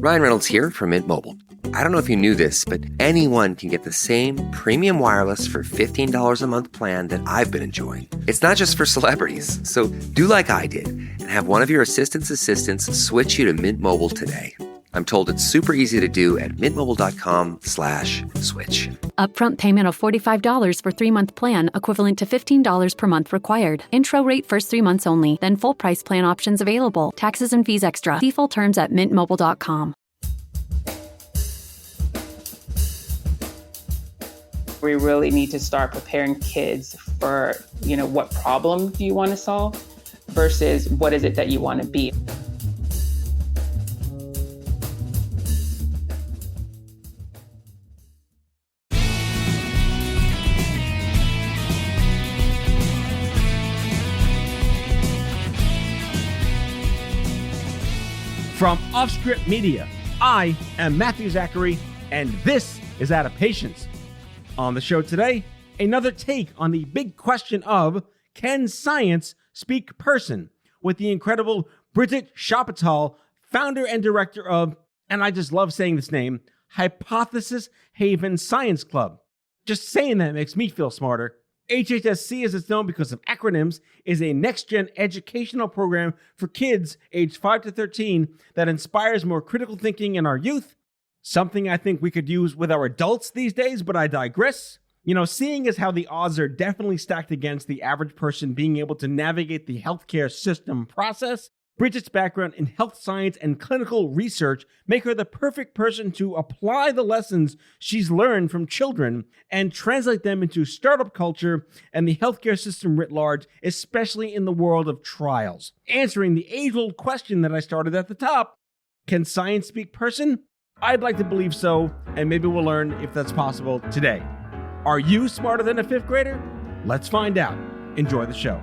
Ryan Reynolds here from Mint Mobile. I don't know if you knew this, but anyone can get the same premium wireless for $15 a month plan that I've been enjoying. It's not just for celebrities. So do like I did and have one of your assistants switch you to Mint Mobile today. I'm told it's super easy to do at mintmobile.com/switch. Upfront payment of $45 for 3-month plan, equivalent to $15 per month required. Intro rate first 3 months only, then full price plan options available. Taxes and fees extra. See full terms at mintmobile.com. We really need to start preparing kids for, what problem do you want to solve versus what is it that you want to be. From Offscript Media, I am Matthew Zachary, and this is Out of Patience. On the show today, another take on the big question of, can science speak person? With the incredible Bridget Shopitaal, founder and director of, and I just love saying this name, Hypothesis Haven Science Club. Just saying that makes me feel smarter. HHSC, as it's known because of acronyms, is a next-gen educational program for kids aged 5 to 13 that inspires more critical thinking in our youth, something I think we could use with our adults these days, but I digress. Seeing as how the odds are definitely stacked against the average person being able to navigate the healthcare system process, Bridget's background in health science and clinical research make her the perfect person to apply the lessons she's learned from children and translate them into startup culture and the healthcare system writ large, especially in the world of trials. Answering the age-old question that I started at the top, can science speak person? I'd like to believe so, and maybe we'll learn if that's possible today. Are you smarter than a 5th grader? Let's find out. Enjoy the show.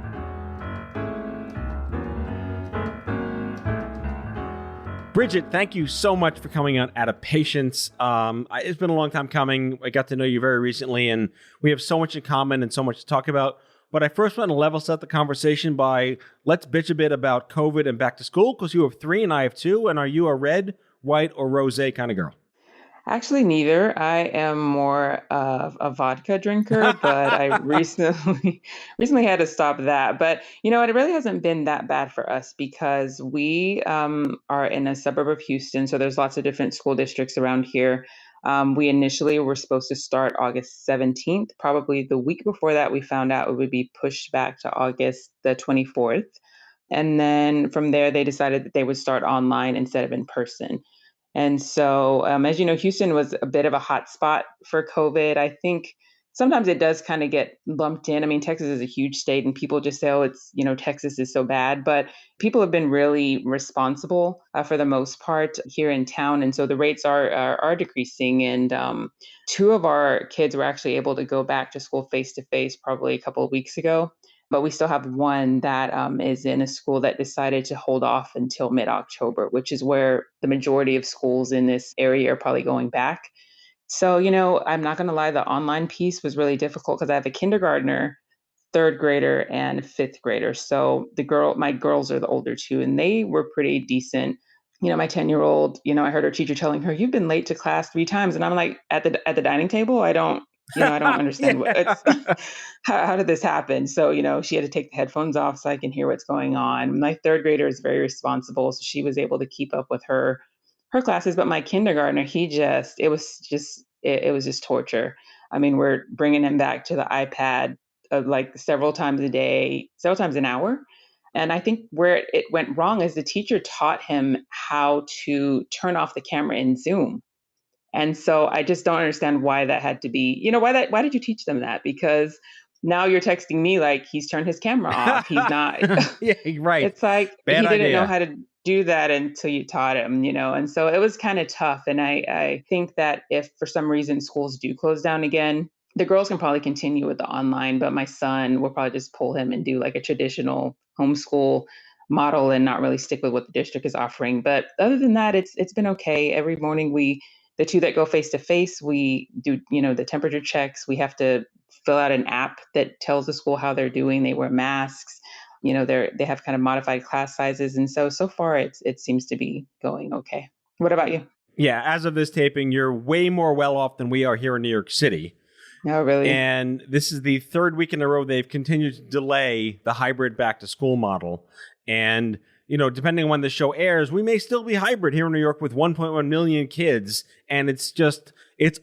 Bridget, thank you so much for coming on Out of Patience. It's been a long time coming. I got to know you very recently, and we have so much in common and so much to talk about. But I first want to level set the conversation by, let's bitch a bit about COVID and back to school, because you have 3 and I have 2. And are you a red, white, or rosé kind of girl? Actually, neither. I am more of a vodka drinker, but I recently had to stop that. But it really hasn't been that bad for us because we are in a suburb of Houston, so there's lots of different school districts around here. We initially were supposed to start August 17th. Probably the week before that, we found out it would be pushed back to August the 24th. And then from there, they decided that they would start online instead of in person. And so, as you know, Houston was a bit of a hot spot for COVID. I think sometimes it does kind of get lumped in. I mean, Texas is a huge state and people just say, oh, Texas is so bad. But people have been really responsible for the most part here in town. And so the rates are decreasing. And 2 of our kids were actually able to go back to school face to face probably a couple of weeks ago. But we still have one that is in a school that decided to hold off until mid-October, which is where the majority of schools in this area are probably going back. So, I'm not going to lie, the online piece was really difficult because I have a kindergartner, 3rd grader, and 5th grader. So my girls are the older 2, and they were pretty decent. My 10-year-old, I heard her teacher telling her, "You've been late to class 3 times." And I'm like, at the dining table, I don't understand how did this happen? So, she had to take the headphones off so I can hear what's going on. My 3rd grader is very responsible, so she was able to keep up with her classes. But my kindergartner, it was just torture. I mean, we're bringing him back to the iPad like several times a day, several times an hour. And I think where it went wrong is the teacher taught him how to turn off the camera in Zoom. And so I just don't understand why that had to be, why did you teach them that? Because now you're texting me like he's turned his camera off. He's not. Yeah, right. It's like Bad he didn't idea. know how to do that until you taught him, and so it was kind of tough. And I think that if for some reason schools do close down again, the girls can probably continue with the online, but my son will probably just pull him and do like a traditional homeschool model and not really stick with what the district is offering. But other than that, it's been okay. Every morning the 2 that go face to face, we do, the temperature checks. We have to fill out an app that tells the school how they're doing. They wear masks. They have kind of modified class sizes. And so far it seems to be going okay. What about you? Yeah, as of this taping, you're way more well off than we are here in New York City. Oh, really? And this is the third week in a row they've continued to delay the hybrid back to school model. And, depending on when the show airs, we may still be hybrid here in New York with 1.1 million kids. And it's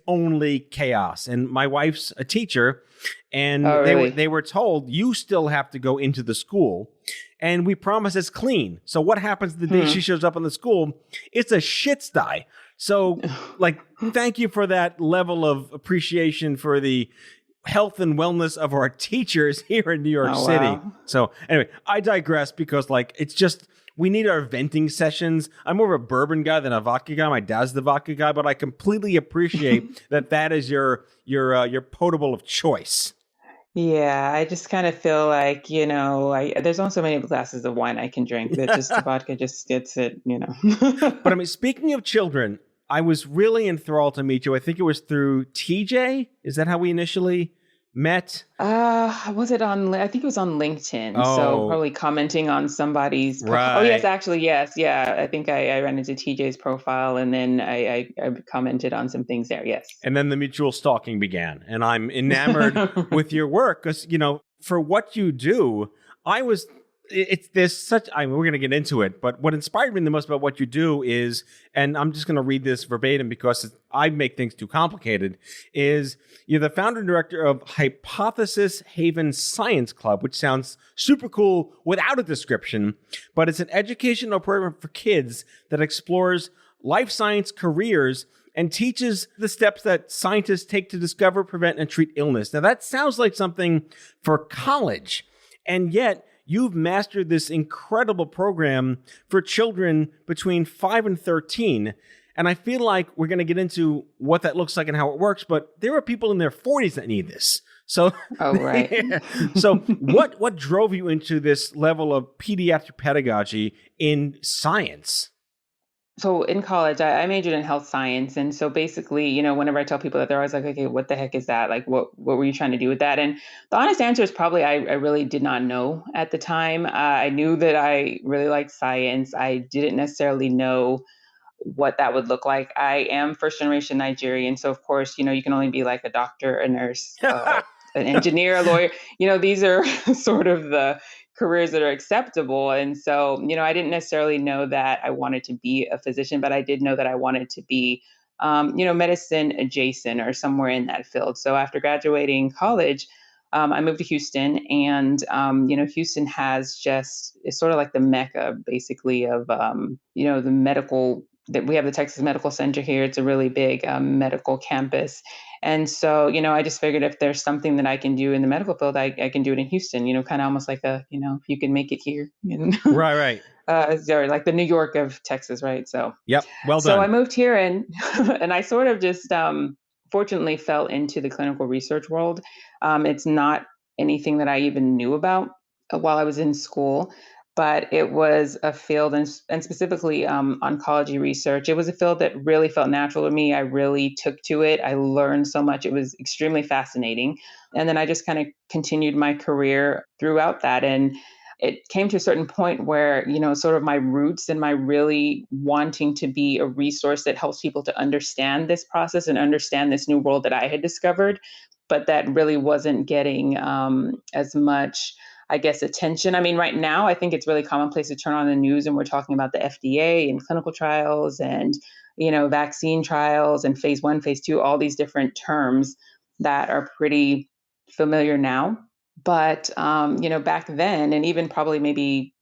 only chaos. And my wife's a teacher, and really? they were told, you still have to go into the school. And we promise it's clean. So what happens the day she shows up in the school? It's a shit sty. So, thank you for that level of appreciation for the health and wellness of our teachers here in New York City. Wow. So, anyway, I digress because, it's just, we need our venting sessions. I'm more of a bourbon guy than a vodka guy. My dad's the vodka guy, but I completely appreciate that is your potable of choice. Yeah, I just kind of feel like, there's only so many glasses of wine I can drink. That just the vodka just gets it. But I mean, speaking of children, I was really enthralled to meet you. I think it was through TJ. Is that how we initially met? Was it on? I think it was on LinkedIn. Oh. So probably commenting on somebody's. Right. Oh yes, actually yes, yeah. I think I ran into TJ's profile and then I commented on some things there. Yes. And then the mutual stalking began, and I'm enamored with your work because for what you do, we're going to get into it, but what inspired me the most about what you do is, and I'm just going to read this verbatim because I make things too complicated, is you're the founder and director of Hypothesis Haven Science Club, which sounds super cool without a description, but it's an educational program for kids that explores life science careers and teaches the steps that scientists take to discover, prevent, and treat illness. Now, that sounds like something for college, and yet you've mastered this incredible program for children between 5 and 13. And I feel like we're going to get into what that looks like and how it works, but there are people in their 40s that need this. So, right. So what drove you into this level of pediatric pedagogy in science? So in college, I majored in health science. And so basically, whenever I tell people that, they're always like, okay, what the heck is that? Like, what were you trying to do with that? And the honest answer is probably I really did not know at the time. I knew that I really liked science. I didn't necessarily know what that would look like. I am first generation Nigerian. So of course, you can only be like a doctor, a nurse, an engineer, a lawyer. These are sort of the careers that are acceptable. And so, I didn't necessarily know that I wanted to be a physician, but I did know that I wanted to be, medicine adjacent or somewhere in that field. So after graduating college, I moved to Houston, and, Houston it's sort of like the mecca, basically, of, the medical, that we have the Texas Medical Center here. It's a really big medical campus. And so, I just figured if there's something that I can do in the medical field, I can do it in Houston, kind of almost like if you can make it here. Right. Or like the New York of Texas, right? So, yep, well done. So I moved here and I sort of just fortunately fell into the clinical research world. It's not anything that I even knew about while I was in school, but it was a field, and specifically oncology research. It was a field that really felt natural to me. I really took to it. I learned so much. It was extremely fascinating. And then I just kind of continued my career throughout that. And it came to a certain point where, sort of my roots and my really wanting to be a resource that helps people to understand this process and understand this new world that I had discovered, but that really wasn't getting as much, I guess, attention. I mean, right now, I think it's really commonplace to turn on the news and we're talking about the FDA and clinical trials and, vaccine trials and phase 1, phase 2, all these different terms that are pretty familiar now. But, back then, and even probably maybe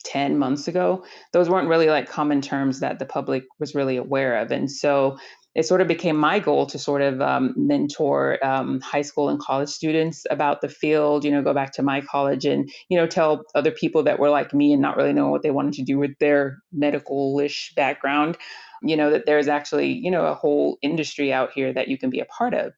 10 months ago, those weren't really like common terms that the public was really aware of. And so it sort of became my goal to sort of mentor high school and college students about the field, go back to my college and, tell other people that were like me and not really know what they wanted to do with their medical-ish background, that there's actually, a whole industry out here that you can be a part of.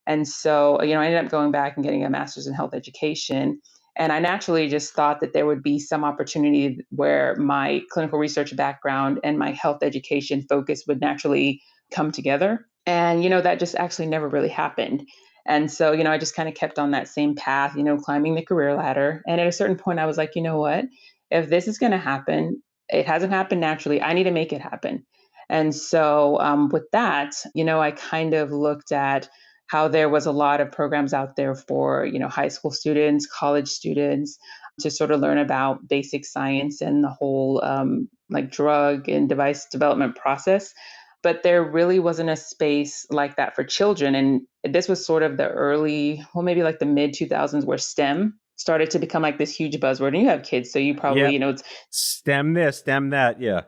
And so, I ended up going back and getting a master's in health education. And I naturally just thought that there would be some opportunity where my clinical research background and my health education focus would naturally come together. And, that just actually never really happened. And so, I just kind of kept on that same path, climbing the career ladder. And at a certain point, I was like, you know what, if this is going to happen, it hasn't happened naturally. I need to make it happen. And so with that, I kind of looked at how there was a lot of programs out there for, high school students, college students to sort of learn about basic science and the whole like drug and device development process. But there really wasn't a space like that for children. And this was sort of the early, well, maybe like the mid 2000s where STEM started to become like this huge buzzword. And you have kids, so you probably, Yep. it's STEM this, STEM that. Yeah.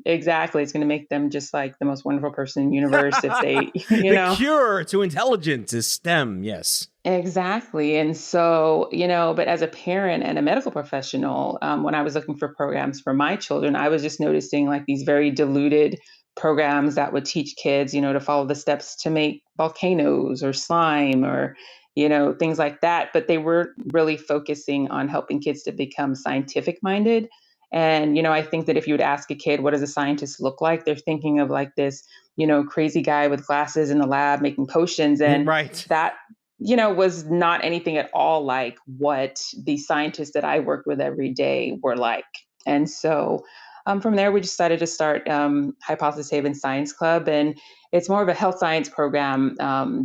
exactly, it's going to make them just like the most wonderful person in the universe if they, The cure to intelligence is STEM. Yes. Exactly. And so, but as a parent and a medical professional, when I was looking for programs for my children, I was just noticing like these very diluted programs that would teach kids, to follow the steps to make volcanoes or slime or, things like that. But they were really focusing on helping kids to become scientific minded. And, I think that if you would ask a kid, what does a scientist look like? They're thinking of like this, crazy guy with glasses in the lab making potions. And Right. that was not anything at all like what the scientists that I worked with every day were like. And so from there, we decided to start Hypothesis Haven Science Club. And it's more of a health science program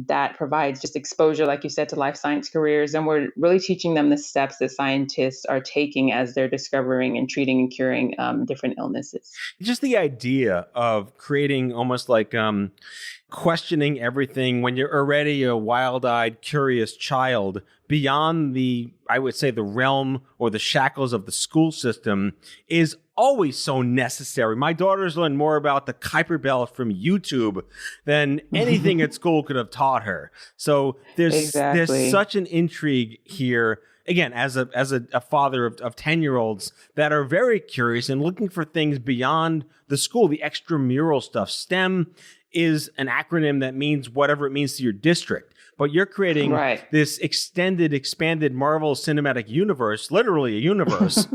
that provides just exposure, like you said, to life science careers. And we're really teaching them the steps that scientists are taking as they're discovering and treating and curing different illnesses. Just the idea of creating almost like questioning everything when you're already a wild-eyed, curious child beyond the, I would say, the realm or the shackles of the school system is always so necessary. My daughter's learned more about the Kuiper Belt from YouTube than anything at school could have taught her. So there's such an intrigue here. Again, as a father of 10-year-olds that are very curious and looking for things beyond the school, the extramural stuff. STEM is an acronym that means whatever it means to your district. But you're creating this expanded Marvel Cinematic Universe, literally a universe,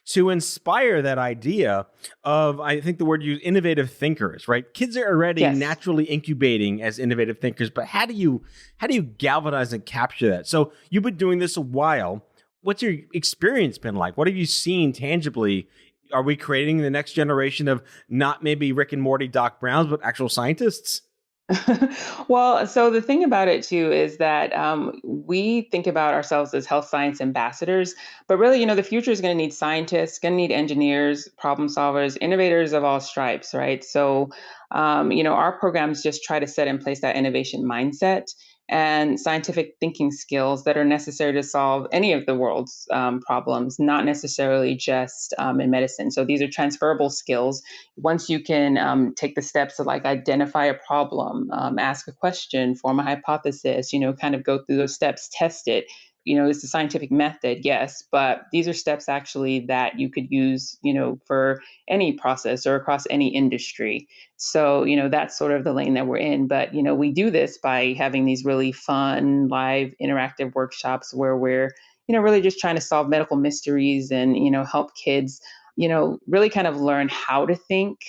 to inspire that idea of, I think the word you use, innovative thinkers, right? Kids are already naturally incubating as innovative thinkers, but how do you galvanize and capture that? So you've been doing this a while. What's your experience been like? What have you seen tangibly? Are we creating the next generation of not maybe Rick and Morty Doc Browns, but actual scientists? Well, so the thing about it too is that we think about ourselves as health science ambassadors, but really, the future is going to need scientists, going to need engineers, problem solvers, innovators of all stripes, right? So, our programs just try to set in place that innovation mindset and scientific thinking skills that are necessary to solve any of the world's problems, not necessarily just in medicine. So these are transferable skills. Once you can take the steps to like identify a problem, ask a question, form a hypothesis, kind of go through those steps, test it. It's a scientific method, yes, but these are steps actually that you could use, for any process or across any industry. So, that's sort of the lane that we're in. But, we do this by having these really fun, live, interactive workshops where we're, really just trying to solve medical mysteries and, help kids, really kind of learn how to think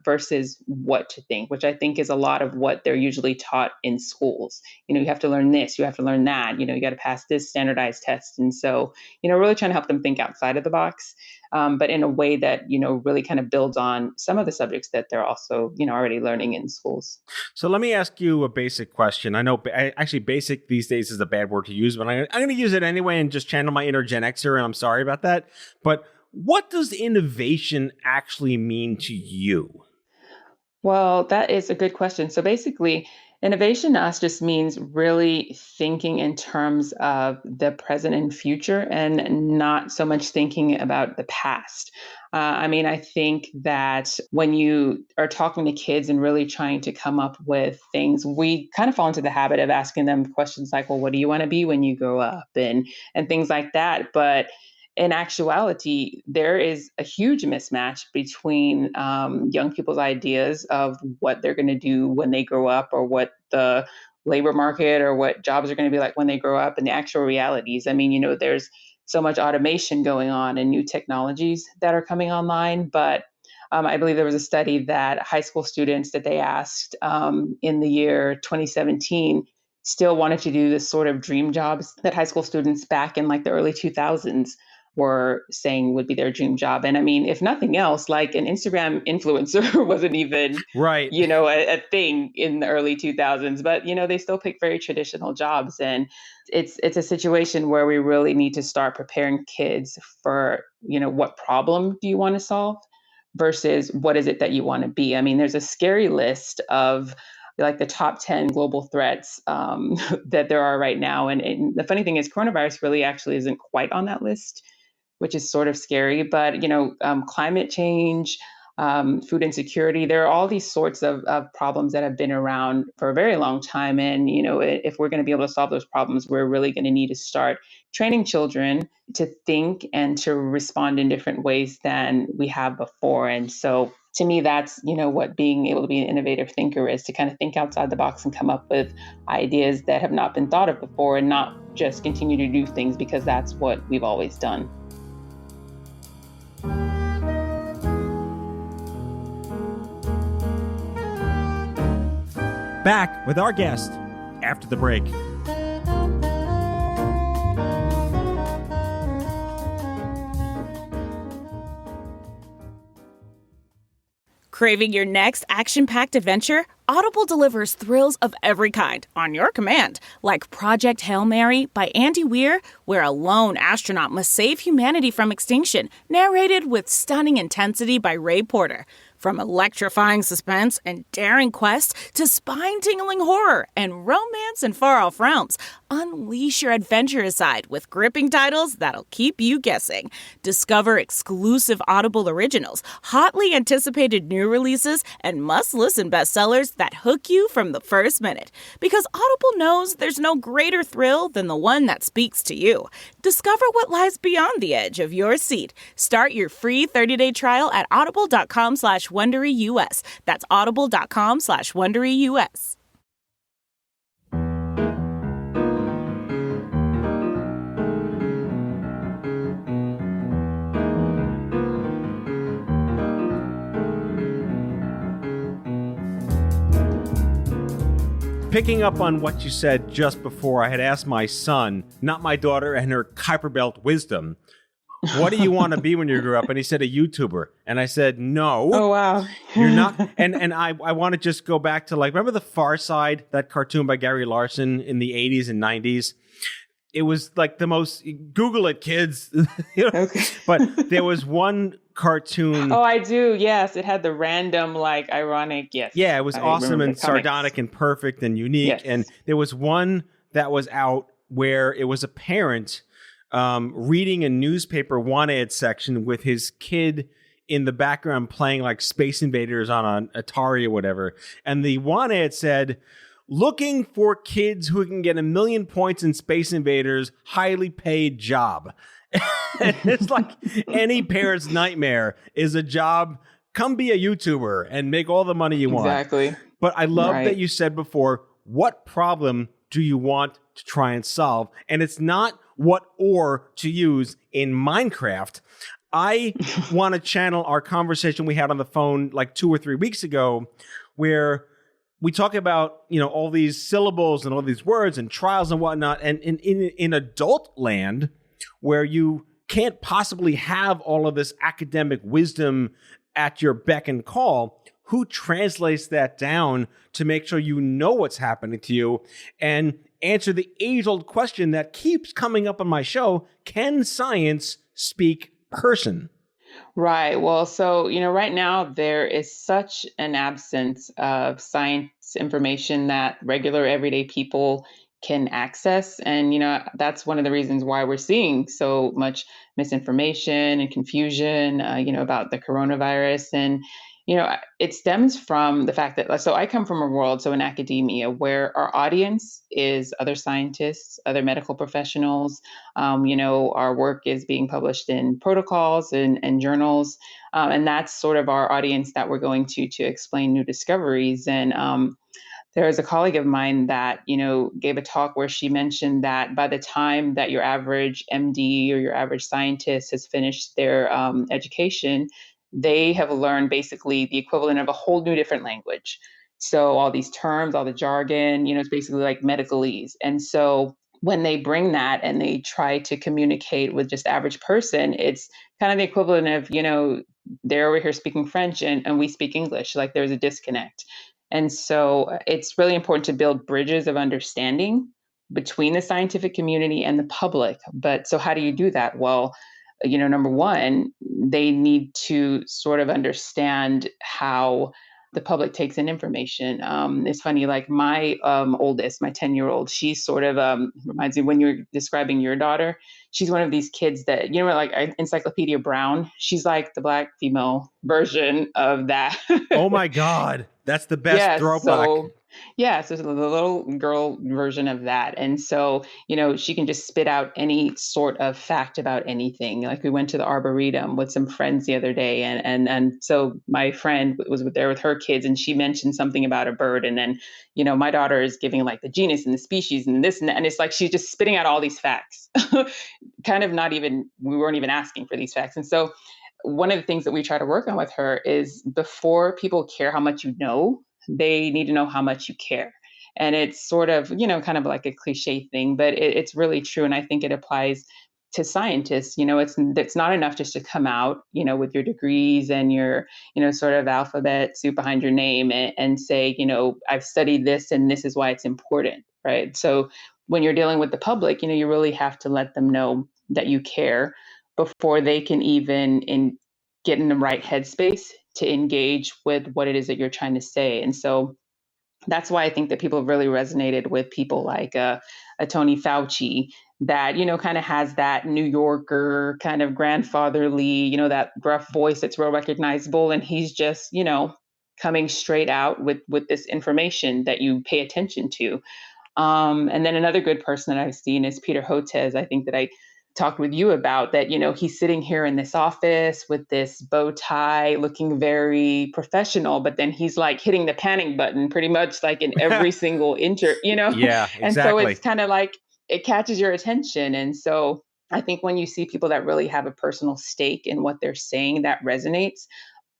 versus what to think, which I think is a lot of what they're usually taught in schools. You have to learn this, you have to learn that, you got to pass this standardized test. And so, really trying to help them think outside of the box, but in a way that, really kind of builds on some of the subjects that they're also, already learning in schools. So let me ask you a basic question. I know actually basic these days is a bad word to use, but I'm going to use it anyway and just channel my inner Gen Xer, and I'm sorry about that. But what does innovation actually mean to you? Well, that is a good question. So basically, innovation to us just means really thinking in terms of the present and future and not so much thinking about the past. I think that when you are talking to kids and really trying to come up with things, we kind of fall into the habit of asking them questions like, well, what do you want to be when you grow up? And things like that. But in actuality, there is a huge mismatch between young people's ideas of what they're going to do when they grow up or what the labor market or what jobs are going to be like when they grow up and the actual realities. There's so much automation going on and new technologies that are coming online. But I believe there was a study that high school students that they asked in the year 2017 still wanted to do this sort of dream jobs that high school students back in like the early 2000s were saying would be their dream job. And I mean, if nothing else, like an Instagram influencer wasn't even, Right. a thing in the early 2000s, but, they still pick very traditional jobs. And it's a situation where we really need to start preparing kids for, what problem do you want to solve versus what is it that you want to be? I mean, there's a scary list of like the top 10 global threats that there are right now. And the funny thing is coronavirus really actually isn't quite on that list, which is sort of scary. But, climate change, food insecurity, there are all these sorts of problems that have been around for a very long time. And, if we're going to be able to solve those problems, we're really going to need to start training children to think and to respond in different ways than we have before. And so to me, that's, what being able to be an innovative thinker is, to kind of think outside the box and come up with ideas that have not been thought of before, and not just continue to do things because that's what we've always done. Back with our guest after the break. Craving your next action-packed adventure? Audible delivers thrills of every kind on your command, like Project Hail Mary by Andy Weir, where a lone astronaut must save humanity from extinction, narrated with stunning intensity by Ray Porter. From electrifying suspense and daring quest to spine-tingling horror and romance in far-off realms, unleash your adventurous side with gripping titles that'll keep you guessing. Discover exclusive Audible originals, hotly anticipated new releases, and must-listen bestsellers that hook you from the first minute. Because Audible knows there's no greater thrill than the one that speaks to you. Discover what lies beyond the edge of your seat. Start your free 30-day trial at audible.com/WonderyUS. That's audible.com/WonderyUS. Picking up on what you said just before, I had asked my son, not my daughter and her Kuiper Belt wisdom, what do you want to be when you grow up? And he said a YouTuber. And I said, no. Oh, wow. You're not. And I want to just go back to, like, remember The Far Side, that cartoon by Gary Larson in the 80s and 90s? It was like the most, Google it, kids. Okay. But there was one cartoon. Oh, I do. Yes. It had the random, like, ironic. Yes. Yeah, it was awesome and sardonic and perfect and unique. Yes. And there was one that was out where it was a parent reading a newspaper want-ad section with his kid in the background playing like Space Invaders on an Atari or whatever. And the want-ad said, looking for kids who can get 1 million points in Space Invaders, highly paid job. It's like any parent's nightmare is a job. Come be a YouTuber and make all the money you want. Exactly. But I love that you said before, what problem do you want to try and solve? And it's not what ore to use in Minecraft. I want to channel our conversation we had on the phone like 2 or 3 weeks ago, where we talk about, all these syllables and all these words and trials and whatnot. And in adult land, where you can't possibly have all of this academic wisdom at your beck and call, who translates that down to make sure you know what's happening to you and answer the age-old question that keeps coming up on my show: can science speak person? Right. Well, so, right now there is such an absence of science information that regular everyday people can access. And, that's one of the reasons why we're seeing so much misinformation and confusion, about the coronavirus. And, it stems from the fact that, so I come from a world, so in academia, where our audience is other scientists, other medical professionals. Our work is being published in protocols and journals. And that's sort of our audience that we're going to explain new discoveries. And there was a colleague of mine that, gave a talk where she mentioned that by the time that your average MD or your average scientist has finished their education, they have learned basically the equivalent of a whole new different language. So all these terms, all the jargon, it's basically like medicalese. And so when they bring that and they try to communicate with just average person, it's kind of the equivalent of, they're over here speaking French and we speak English. Like there's a disconnect. And so it's really important to build bridges of understanding between the scientific community and the public. But so how do you do that? Well, number one, they need to sort of understand how the public takes in information. It's funny, like my oldest, my 10-year-old, she's sort of reminds me when you're describing your daughter, she's one of these kids that, like Encyclopedia Brown, she's like the Black female version of that. Oh my God. That's the best throwback. So the little girl version of that. And so, she can just spit out any sort of fact about anything. Like we went to the Arboretum with some friends the other day. And so my friend was there with her kids and she mentioned something about a bird. And then, my daughter is giving like the genus and the species and this and that. And it's like, she's just spitting out all these facts, kind of we weren't even asking for these facts. And so one of the things that we try to work on with her is before people care how much you know, they need to know how much you care. And it's sort of, kind of like a cliche thing, but it's really true. And I think it applies to scientists. It's not enough just to come out, with your degrees and your, sort of alphabet soup behind your name and say, I've studied this and this is why it's important, right? So when you're dealing with the public, you really have to let them know that you care before they can even get in the right headspace to engage with what it is that you're trying to say. And so that's why I think that people have really resonated with people like a Tony Fauci that, kind of has that New Yorker kind of grandfatherly, that gruff voice that's real recognizable. And he's just, coming straight out with this information that you pay attention to. And then another good person that I've seen is Peter Hotez. I think that I talked with you about that, he's sitting here in this office with this bow tie looking very professional, but then he's like hitting the panic button pretty much like in every single Yeah, exactly. And so it's kind of like it catches your attention. And so I think when you see people that really have a personal stake in what they're saying, that resonates.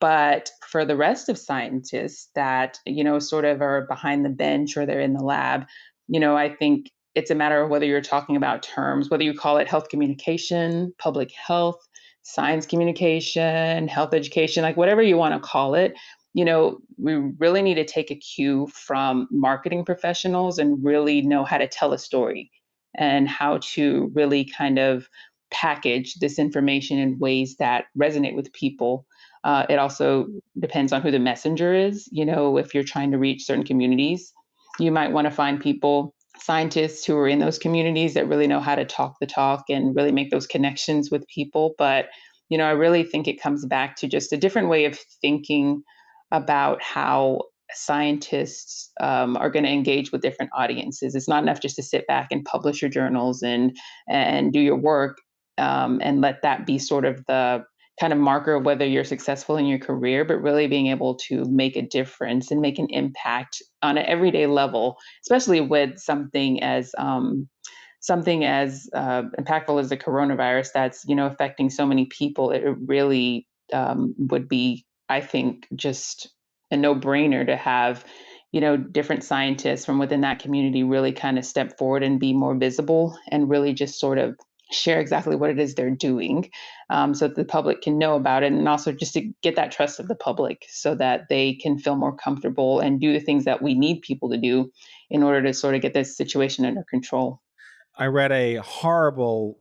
But for the rest of scientists that, sort of are behind the bench or they're in the lab, I think it's a matter of whether you're talking about terms, whether you call it health communication, public health, science communication, health education, like whatever you want to call it. We really need to take a cue from marketing professionals and really know how to tell a story and how to really kind of package this information in ways that resonate with people. It also depends on who the messenger is. If you're trying to reach certain communities, you might want to find scientists who are in those communities that really know how to talk the talk and really make those connections with people. But, I really think it comes back to just a different way of thinking about how scientists are going to engage with different audiences. It's not enough just to sit back and publish your journals and do your work and let that be sort of the kind of marker of whether you're successful in your career, but really being able to make a difference and make an impact on an everyday level, especially with something as impactful as the coronavirus that's, affecting so many people. It really would be, I think, just a no-brainer to have, different scientists from within that community really kind of step forward and be more visible and really just sort of share exactly what it is they're doing so that the public can know about it, and also just to get that trust of the public so that they can feel more comfortable and do the things that we need people to do in order to sort of get this situation under control. I read a horrible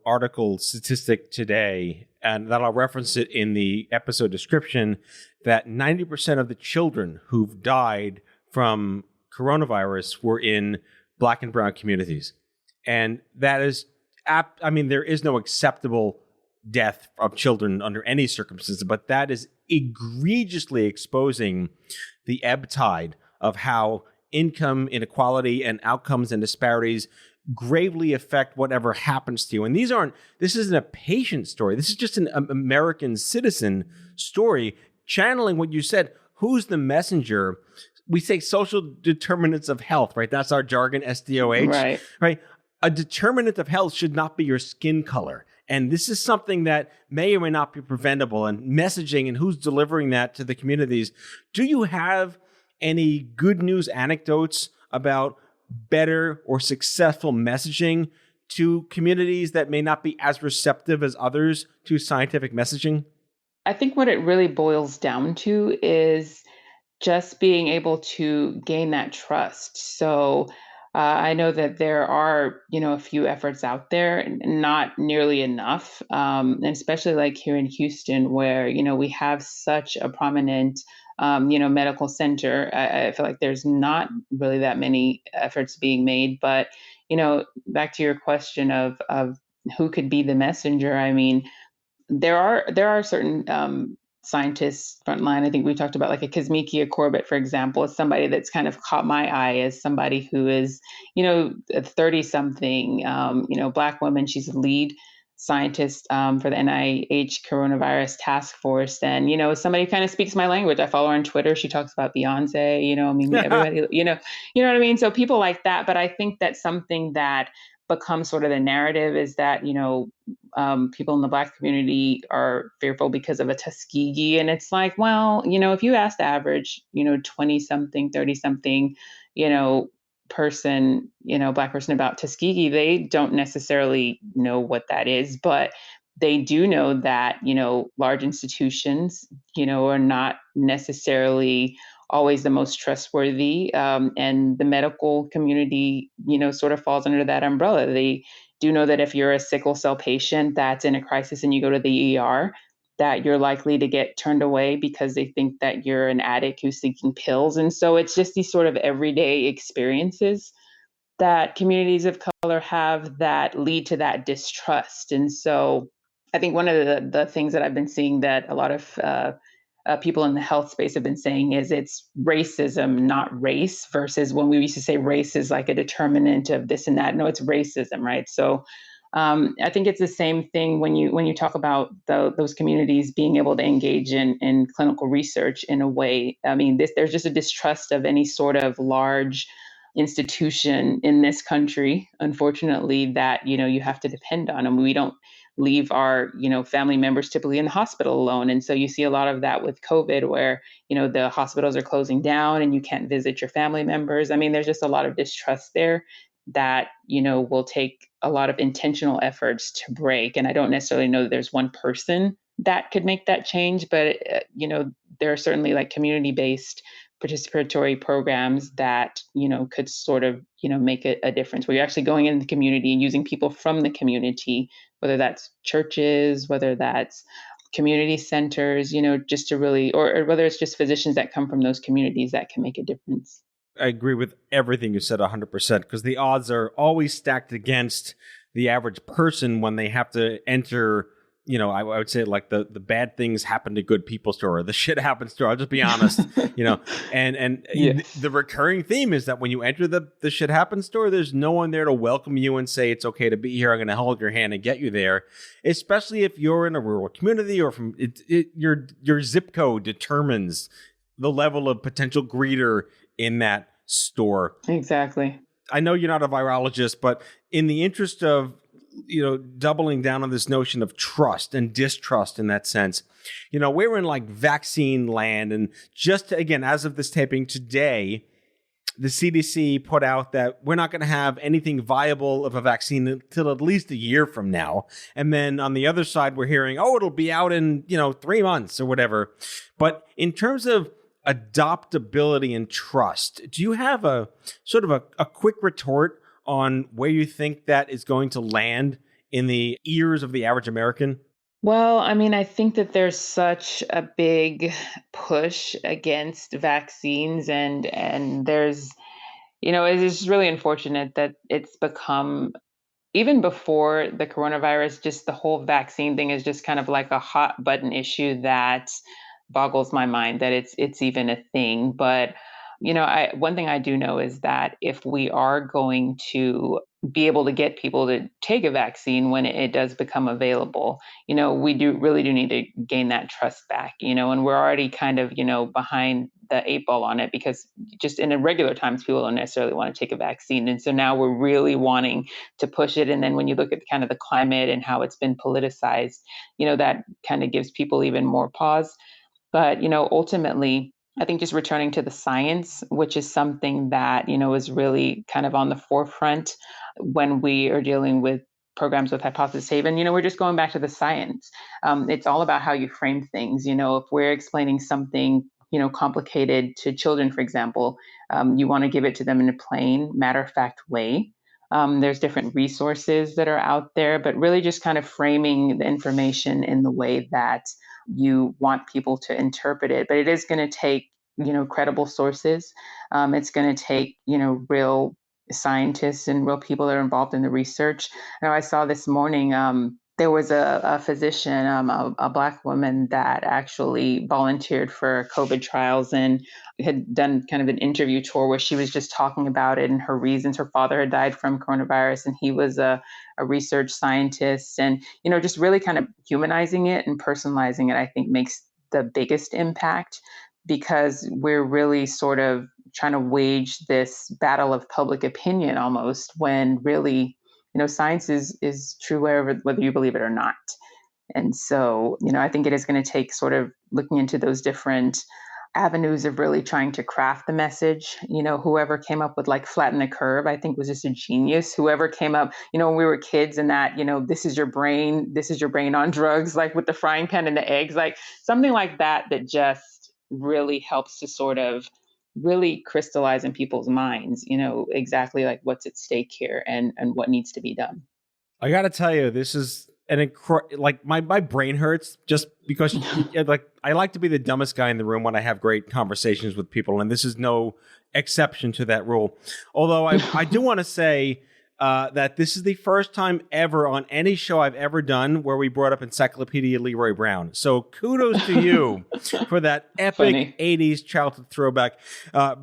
statistic today, and that I'll reference it in the episode description, that 90% of the children who've died from coronavirus were in Black and brown communities. And that is there is no acceptable death of children under any circumstances, but that is egregiously exposing the ebb tide of how income inequality and outcomes and disparities gravely affect whatever happens to you. And this isn't a patient story. This is just an American citizen story channeling what you said. Who's the messenger? We say social determinants of health, right? That's our jargon, SDOH, right? A determinant of health should not be your skin color. And this is something that may or may not be preventable, and messaging and who's delivering that to the communities. Do you have any good news anecdotes about better or successful messaging to communities that may not be as receptive as others to scientific messaging? I think what it really boils down to is just being able to gain that trust. So I know that there are, a few efforts out there, not nearly enough, and especially like here in Houston, where we have such a prominent, medical center. I feel like there's not really that many efforts being made. But back to your question of who could be the messenger. I mean, there are certain scientists frontline. I think we talked about like a Kizzmekia Corbett, for example, is somebody that's kind of caught my eye as somebody who is, a 30 something, Black woman. She's a lead scientist for the NIH coronavirus task force. And, somebody who kind of speaks my language. I follow her on Twitter. She talks about Beyonce, I mean, everybody, you know what I mean? So people like that. But I think that's something that becomes sort of the narrative is that, people in the Black community are fearful because of a Tuskegee. And it's like, well, if you ask the average, 20 something, 30 something, person, Black person about Tuskegee, they don't necessarily know what that is, but they do know that, large institutions, are not necessarily always the most trustworthy. And the medical community, sort of falls under that umbrella. They do know that if you're a sickle cell patient that's in a crisis and you go to the ER, that you're likely to get turned away because they think that you're an addict who's seeking pills. And so it's just these sort of everyday experiences that communities of color have that lead to that distrust. And so I think one of the things that I've been seeing that a lot of people in the health space have been saying is it's racism, not race, versus when we used to say race is like a determinant of this and that. No, it's racism, right? So I think it's the same thing when you talk about those communities being able to engage in clinical research in a way. I mean, there's just a distrust of any sort of large institution in this country, unfortunately, that you have to depend on. And we don't leave our family members typically in the hospital alone. And so you see a lot of that with COVID, where the hospitals are closing down and you can't visit your family members. I mean, there's just a lot of distrust there that will take a lot of intentional efforts to break. And I don't necessarily know that there's one person that could make that change, but there are certainly like community-based participatory programs that could sort of make a difference, where you're actually going into the community and using people from the community, whether that's churches, whether that's community centers, just to really, or whether it's just physicians that come from those communities that can make a difference. I agree with everything you said 100%, because the odds are always stacked against the average person when they have to enter, I would say like the bad things happen to good people story, the shit happens story. I'll just be honest, and yes. The recurring theme is that when you enter the shit happens story, there's no one there to welcome you and say, it's okay to be here. I'm going to hold your hand and get you there, especially if you're in a rural community or from your zip code determines the level of potential greeter in that store. Exactly. I know you're not a virologist, but in the interest of, doubling down on this notion of trust and distrust in that sense, we're in like vaccine land. And just again, as of this taping today, the CDC put out that we're not going to have anything viable of a vaccine until at least a year from now. And then on the other side, we're hearing, it'll be out in, 3 months or whatever. But in terms of adoptability and trust, do you have a sort of a quick retort on where you think that is going to land in the ears of the average American? Well, I mean, I think that there's such a big push against vaccines, and there's, it's just really unfortunate that it's become, even before the coronavirus, just the whole vaccine thing is just kind of like a hot button issue that boggles my mind that it's even a thing. But one thing I do know is that if we are going to be able to get people to take a vaccine when it does become available, we really do need to gain that trust back, and we're already kind of, behind the 8 ball on it, because just in regular times, people don't necessarily want to take a vaccine. And so now we're really wanting to push it. And then when you look at kind of the climate and how it's been politicized, that kind of gives people even more pause. But, ultimately, I think just returning to the science, which is something that, is really kind of on the forefront, when we are dealing with programs with Hypothesis Haven, we're just going back to the science. It's all about how you frame things. If we're explaining something, complicated to children, for example, you want to give it to them in a plain, matter-of-fact way. There's different resources that are out there, but really just kind of framing the information in the way that you want people to interpret it. But it is going to take, credible sources. It's going to take, real scientists and real people that are involved in the research. I saw this morning, there was a physician, a Black woman that actually volunteered for COVID trials and had done kind of an interview tour where she was just talking about it and her reasons. Her father had died from coronavirus and he was a research scientist. And, just really kind of humanizing it and personalizing it, I think makes the biggest impact, because we're really sort of trying to wage this battle of public opinion almost, when really, science is true whether you believe it or not. And so, I think it is going to take sort of looking into those different avenues of really trying to craft the message. Whoever came up with like flatten the curve, I think was just a genius. Whoever came up, when we were kids, and that, this is your brain on drugs, like with the frying pan and the eggs, like something like that just really helps to sort of really crystallize in people's minds, exactly like what's at stake here and what needs to be done. I got to tell you, this is like my brain hurts just because like I like to be the dumbest guy in the room when I have great conversations with people. And this is no exception to that rule. Although I do want to say that this is the first time ever on any show I've ever done where we brought up Encyclopedia Leroy Brown. So kudos to you for that epic 80s childhood throwback.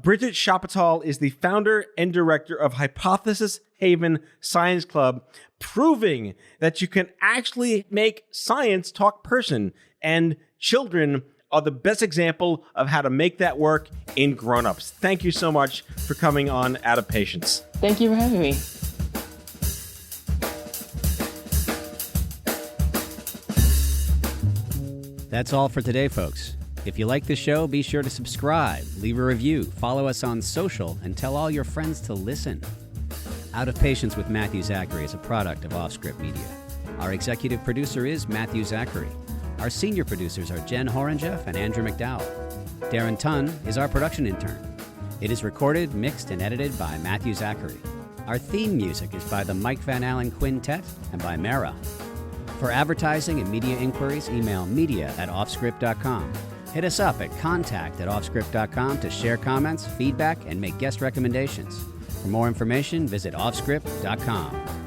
Bridget Chapital is the founder and director of Hypothesis Haven Science Club, proving that you can actually make science talk person, and children are the best example of how to make that work in grown-ups. Thank you so much for coming on Out of Patience. Thank you for having me. That's all for today, folks. If you like the show, be sure to subscribe, leave a review, follow us on social, and tell all your friends to listen. Out of Patience with Matthew Zachary is a product of Offscript Media. Our executive producer is Matthew Zachary. Our senior producers are Jen Horangeff and Andrew McDowell. Darren Tunn is our production intern. It is recorded, mixed, and edited by Matthew Zachary. Our theme music is by the Mike Van Allen Quintet and by Mara. For advertising and media inquiries, email media@offscript.com. Hit us up at contact@offscript.com to share comments, feedback, and make guest recommendations. For more information, visit offscript.com.